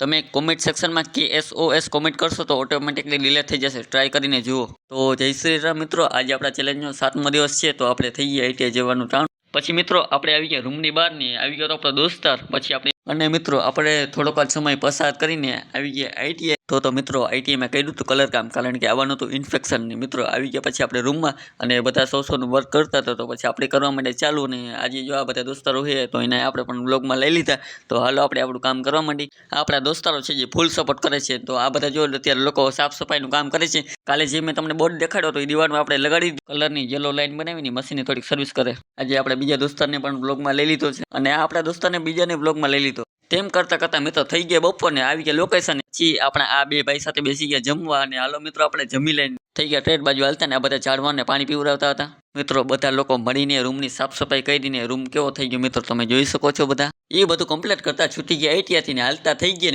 તમે કોમેન્ટ સેક્શનમાં KSOS comment કરશો તો ઓટોમેટિકલી ડિલીટ થઈ જશે. ટ્રાય કરીને જુઓ. તો જય શ્રી રામ મિત્રો, આજે આપણા ચેલેન્જનો 7મો દિવસ છે. તો આપણે થઈ ગયા ITI જવાનું ટાણું. પછી મિત્રો આપણે આવી ગયા રૂમની બહાર ને આવી ગયો તો આપણો દોસ્તાર. પછી આપણે અને મિત્રો આપણે થોડોક જ સમય પસાર કરીને આવી ગયા ITI. તો મિત્રો ITIમાં કર્યું હતું કલર કામ, કારણ કે આવવાનું હતું ઇન્ફેક્શન ને. મિત્રો આવી ગયા પછી આપણે રૂમમાં અને બધા સોનું વર્ક કરતા હતા. તો પછી આપણે કરવા માટે ચાલુ ને આજે જો આ બધા દોસ્તારો છે તો એને આપણે પણ બ્લોગમાં લઈ લીધા. તો હાલો આપણે આપણું કામ કરવા માંડી. આપણા દોસ્તારો છે જે ફૂલ સપોર્ટ કરે છે. તો આ બધા જો અત્યારે લોકો સાફ સફાઈનું કામ કરે છે. કાલે જે મેં તમને બોર્ડ દેખાડ્યો તો એ દિવાલમાં આપણે લગાડી કલરની યલો લાઈન બનાવીને મશીનની થોડીક સર્વિસ કરે. આજે આપણે બીજા દોસ્તારને પણ બ્લોગમાં લઈ લીધો છે અને આપણા દોસ્તારને બીજાને બ્લોગમાં લઈ લીધો. તેમ કરતા મિત્રો થઈ ગયા બપોરને આવી ગયા લોકેશન. પછી આપણા આ બે ભાઈ સાથે બેસી ગયા જમવા અને હાલો મિત્રો આપણે જમી લઈને થઈ ગયા ટ્રેડ બાજુ હાલતા ને આ બધા ઝાડવાને પાણી પીવડાવતા હતા. મિત્રો બધા લોકો મળીને રૂમની સાફ સફાઈ કરીને રૂમ કેવો થઈ ગયો મિત્રો તમે જોઈ શકો છો. બધા એ બધું કમ્પ્લીટ કરતા છૂટી ગયા ITI થી ને હાલતા થઈ ગયા.